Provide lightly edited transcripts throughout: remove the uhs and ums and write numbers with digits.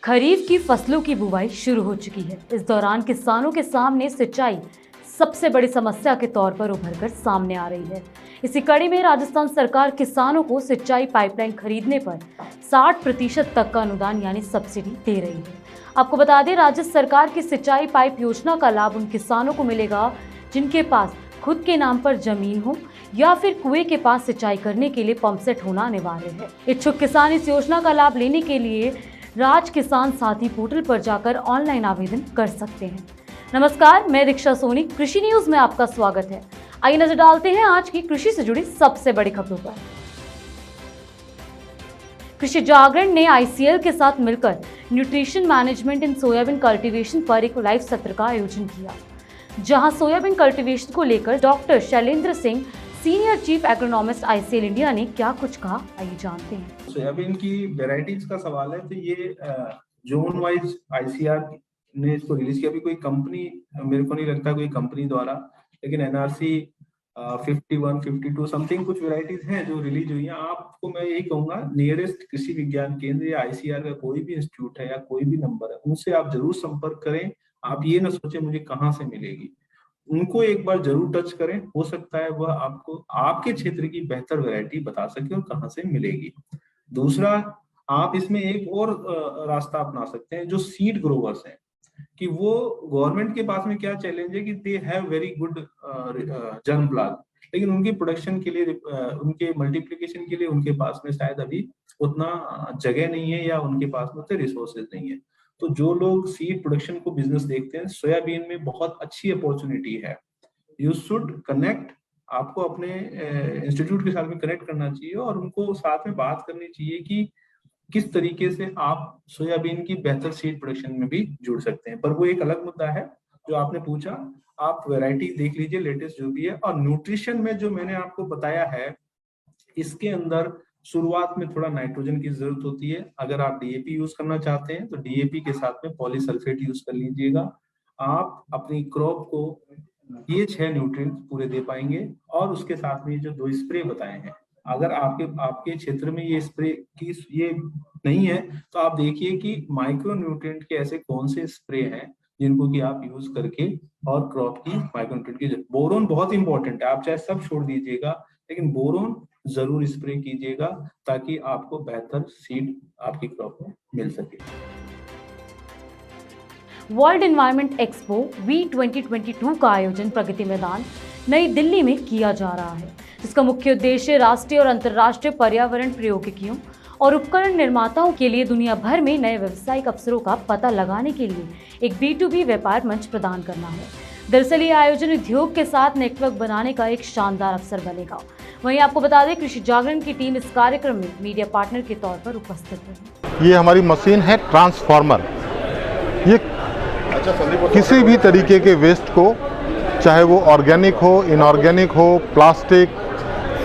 खरीफ की फसलों की बुवाई शुरू हो चुकी है। इस दौरान किसानों के सामने सिंचाई सबसे बड़ी समस्या के तौर पर उभरकर सामने आ रही है। इसी कड़ी में राजस्थान सरकार किसानों को सिंचाई पाइपलाइन खरीदने पर 60% तक का अनुदान यानी सब्सिडी दे रही है। आपको बता दें, राज्य सरकार की सिंचाई पाइप योजना का लाभ उन किसानों को मिलेगा जिनके पास खुद के नाम पर जमीन हो या फिर कुएं के पास सिंचाई करने के लिए पंप सेट होना अनिवार्य है। इच्छुक किसान इस योजना का लाभ लेने के लिए राज किसान साथी पोर्टल पर जाकर ऑनलाइन आवेदन कर सकते हैं। नमस्कार, मैं दीक्षा सोनी, कृषि न्यूज में आपका स्वागत है। आइए नजर डालते हैं आज की कृषि से जुड़ी सबसे बड़ी खबरों पर। कृषि जागरण ने ICL के साथ मिलकर न्यूट्रिशन मैनेजमेंट इन सोयाबीन कल्टीवेशन पर एक लाइव सत्र का आयोजन किया, जहां सोयाबीन कल्टीवेशन को लेकर doctor Shailendra Singh, senior chief agronomist ICL India ने क्या कुछ कहा, आइए जानते हैं। सोयाबीन की वेराइटीज का सवाल है, तो ये जोन वाइज ICR ने इसको रिलीज किया। अभी कोई कंपनी, मेरे को नहीं लगता कोई कंपनी द्वारा, लेकिन NRC 51, 52 समथिंग कुछ वेराइटीज हैं जो रिलीज हुई हैं। आपको मैं यही कहूंगा, नियरेस्ट कृषि विज्ञान केंद्र या ICR का कोई भी इंस्टीट्यूट है या कोई भी नंबर है, उनसे आप जरूर संपर्क करें। आप ये ना सोचे मुझे कहाँ से मिलेगी, उनको एक बार जरूर टच करें। हो सकता है वह आपको आपके क्षेत्र की बेहतर वैरायटी बता सके और कहाँ से मिलेगी। दूसरा, आप इसमें एक और रास्ता अपना सकते हैं, जो सीड ग्रोवर्स हैं, कि वो गवर्नमेंट के पास में क्या चैलेंज है कि they have very good germ plant, लेकिन उनकी प्रोडक्शन के लिए, उनके मल्टीप्लिकेशन के लिए उनके पास में शायद अभी उतना जगह नहीं है या उनके पास में उतने रिसोर्सेज नहीं है। तो जो लोग सीड प्रोडक्शन को बिजनेस देखते हैं, सोयाबीन में बहुत अच्छी अपॉर्चुनिटी है। यू शुड कनेक्ट, आपको अपने इंस्टीट्यूट के साथ में कनेक्ट करना चाहिए और उनको साथ में बात करनी चाहिए कि किस तरीके से आप सोयाबीन की बेहतर सीड प्रोडक्शन में भी जुड़ सकते हैं। पर वो एक अलग मुद्दा है जो आपने पूछा। आप वैरायटी देख लीजिए लेटेस्ट जो भी है। और न्यूट्रिशन में जो मैंने आपको बताया है, इसके अंदर शुरुआत में थोड़ा नाइट्रोजन की जरूरत होती है। अगर आप DAP यूज करना चाहते हैं तो DAP के साथ में पॉलीसल्फेट यूज कर लीजिएगा। आप अपनी क्रॉप को ये 6 न्यूट्रिएंट्स पूरे दे पाएंगे। और उसके साथ में जो 2 स्प्रे बताए हैं, अगर आपके क्षेत्र में ये स्प्रे की ये नहीं है तो आप देखिए कि माइक्रो न्यूट्रिएंट के ऐसे कौन से स्प्रे हैं जिनको कि आप यूज करके और क्रॉप की माइक्रो न्यूट्रिएंट की, बोरोन बहुत इंपॉर्टेंट है। आप चाहे सब छोड़ दीजिएगा, लेकिन बोरोन जरूर स्प्रे कीजिएगा ताकि आपको बेहतर सीड आपकी क्रॉप में मिल सके। वर्ल्ड एनवायरनमेंट एक्सपो वी 2022 का आयोजन प्रगति मैदान नई दिल्ली में किया जा रहा है, जिसका मुख्य उद्देश्य राष्ट्रीय और अंतर्राष्ट्रीय पर्यावरण प्रौद्योगिकियों और उपकरण निर्माताओं के लिए दुनिया भर में नए व्यावसायिक अवसरों का पता लगाने के लिए एक B2B व्यापार मंच प्रदान करना है। दरअसल ये आयोजन उद्योग के साथ नेटवर्क बनाने का एक शानदार अवसर बनेगा। वहीं आपको बता दें, कृषि जागरण की टीम इस कार्यक्रम में मीडिया पार्टनर के तौर पर उपस्थित है। ये हमारी मशीन है ट्रांसफार्मर। ये किसी भी तरीके के वेस्ट को, चाहे वो ऑर्गेनिक हो, इनऑर्गेनिक हो, plastic,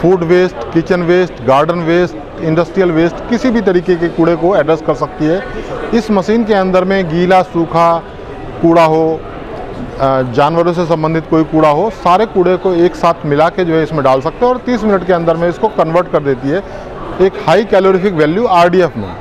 food waste, kitchen waste, garden waste, industrial waste, किसी भी तरीके के कूड़े को एड्रेस कर सकती है। इस मशीन के अंदर में गीला सूखा कूड़ा हो, जानवरों से संबंधित कोई कूड़ा हो, सारे कूड़े को एक साथ मिला के जो है इसमें डाल सकते हैं और 30 मिनट के अंदर में इसको कन्वर्ट कर देती है एक हाई कैलोरीफिक वैल्यू RDF में।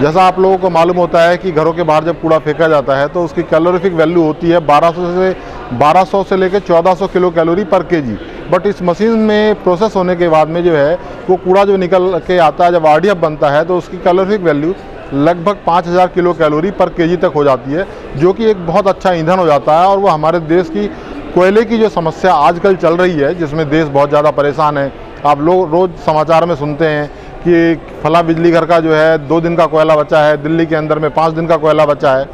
जैसा आप लोगों को मालूम होता है कि घरों के बाहर जब कूड़ा फेंका जाता है तो उसकी कैलोरीफिक वैल्यू होती है 1200 से लेकर 1400 किलो कैलोरी पर kg। बट इस मशीन में प्रोसेस होने के बाद में जो है वो कूड़ा जो निकल के आता है, जब RDF बनता है तो उसकी कैलोरीफिक वैल्यू लगभग 5000 किलो कैलोरी पर kg तक हो जाती है, जो कि एक बहुत अच्छा ईंधन हो जाता है। और वो हमारे देश की कोयले की जो समस्या आजकल चल रही है, जिसमें देश बहुत ज़्यादा परेशान है। आप लोग रोज़ समाचार में सुनते हैं कि फला बिजली घर का जो है 2 दिन का कोयला बचा है, दिल्ली के अंदर में 5 दिन का कोयला बचा है।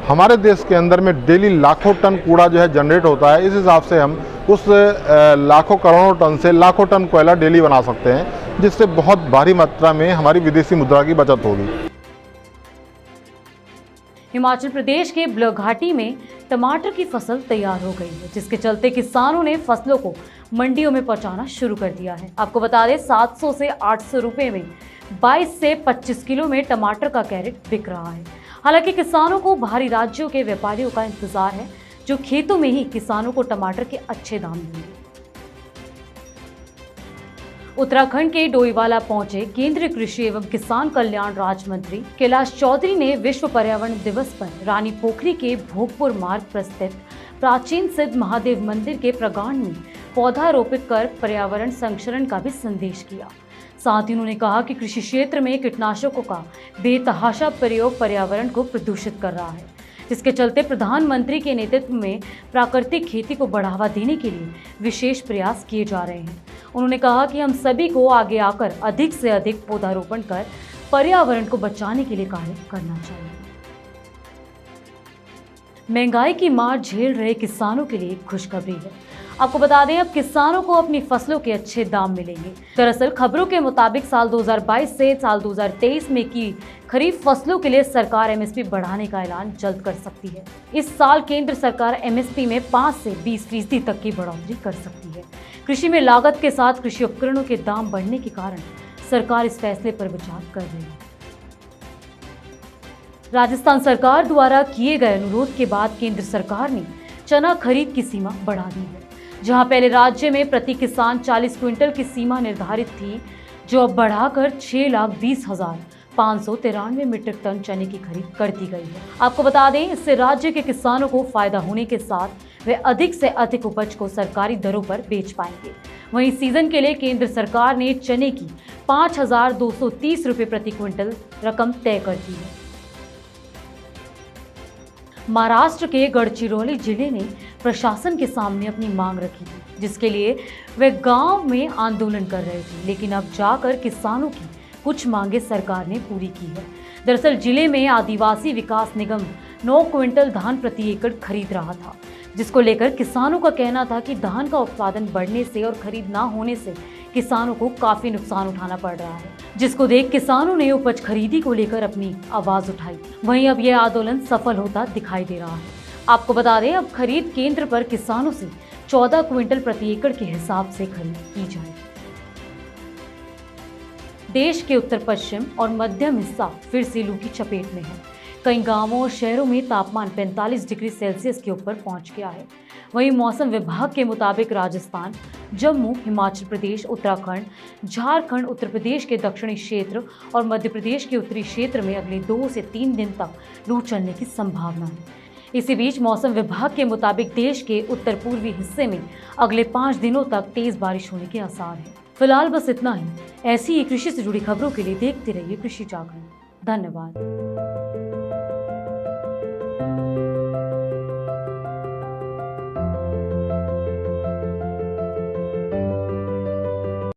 हमारे देश के अंदर में डेली लाखों टन कूड़ा जो है जनरेट होता है। इस हिसाब से हम उस लाखों करोड़ों टन से लाखों टन कोयला डेली बना सकते हैं, जिससे बहुत भारी मात्रा में हमारी विदेशी मुद्रा की बचत होगी। हिमाचल प्रदेश के ब्लॉ घाटी में टमाटर की फसल तैयार हो गई है, जिसके चलते किसानों ने फसलों को मंडियों में पहुंचाना शुरू कर दिया है। आपको बता दें, 700 से 800 रुपए में 22 से 25 किलो में टमाटर का कैरेट बिक रहा है। हालांकि किसानों को बाहरी राज्यों के व्यापारियों का इंतजार है, जो खेतों में ही किसानों को टमाटर के अच्छे दाम देंगे। उत्तराखंड के डोईवाला पहुंचे केंद्रीय कृषि एवं किसान कल्याण राज्य मंत्री कैलाश चौधरी ने विश्व पर्यावरण दिवस पर रानी पोखरी के भोगपुर मार्ग पर स्थित प्राचीन सिद्ध महादेव मंदिर के प्रांगण में पौधा रोपित कर पर्यावरण संरक्षण का भी संदेश किया। साथ ही उन्होंने कहा कि कृषि क्षेत्र में कीटनाशकों का बेतहाशा प्रयोग पर्यावरण को प्रदूषित कर रहा है, जिसके चलते प्रधानमंत्री के नेतृत्व में प्राकृतिक खेती को बढ़ावा देने के लिए विशेष प्रयास किए जा रहे हैं। उन्होंने कहा कि हम सभी को आगे आकर अधिक से अधिक पौधारोपण कर पर्यावरण को बचाने के लिए कार्य करना चाहिए। महंगाई की मार झेल रहे किसानों के लिए खुशखबरी है। आपको बता दें, अब किसानों को अपनी फसलों के अच्छे दाम मिलेंगे। दरअसल खबरों के मुताबिक साल 2022 से साल 2023 में की खरीफ फसलों के लिए सरकार एमएसपी बढ़ाने का ऐलान जल्द कर सकती है। इस साल केंद्र सरकार एमएसपी में 5 से 20% तक की बढ़ोतरी कर सकती है। कृषि में लागत के साथ कृषि उपकरणों के दाम बढ़ने के कारण सरकार इस फैसले पर विचार कर रही है। राजस्थान सरकार द्वारा किए गए अनुरोध के बाद केंद्र सरकार ने चना खरीद की सीमा बढ़ा दी है। जहां पहले राज्य में प्रति किसान 40 क्विंटल की सीमा निर्धारित थी, जो अब बढ़ाकर 6,20,593 मीट्रिक टन चने की खरीद कर दी गई है। आपको बता दें, इससे राज्य के किसानों को फायदा होने के साथ वे अधिक से अधिक उपज को सरकारी दरों पर बेच पाएंगे। वहीं सीजन के लिए केंद्र सरकार ने चने की 5,230 रुपये प्रति क्विंटल रकम तय कर दी है। महाराष्ट्र के गढ़चिरौली जिले ने प्रशासन के सामने अपनी मांग रखी थी, जिसके लिए वे गांव में आंदोलन कर रहे थे, लेकिन अब जाकर किसानों की कुछ मांगे सरकार ने पूरी की है। दरअसल जिले में आदिवासी विकास निगम 9 क्विंटल धान प्रति एकड़ खरीद रहा था, जिसको लेकर किसानों का कहना था कि धान का उत्पादन बढ़ने से और खरीद ना होने से किसानों को काफी नुकसान उठाना पड़ रहा है, जिसको देख किसानों ने उपज खरीदी को लेकर अपनी आवाज उठाई। वहीं अब यह आंदोलन सफल होता दिखाई दे रहा है। आपको बता दें, अब खरीद केंद्र पर किसानों से 14 क्विंटल प्रति एकड़ के हिसाब से खरीद की जाएगी। देश के उत्तर पश्चिम और मध्यम हिस्सा फिर से लू की चपेट में है। कई गांवों और शहरों में तापमान 45 डिग्री सेल्सियस के ऊपर पहुंच गया है। वहीं मौसम विभाग के मुताबिक राजस्थान, जम्मू, हिमाचल प्रदेश, उत्तराखंड, झारखंड, उत्तर प्रदेश के दक्षिणी क्षेत्र और मध्य प्रदेश के उत्तरी क्षेत्र में अगले 2 से 3 दिन तक लू चलने की संभावना है। इसी बीच मौसम विभाग के मुताबिक देश के उत्तर पूर्वी हिस्से में अगले 5 दिनों तक तेज बारिश होने के आसार हैं। फिलहाल बस इतना ही। ऐसी ही कृषि से जुड़ी खबरों के लिए देखते रहिए कृषि जागरण। धन्यवाद।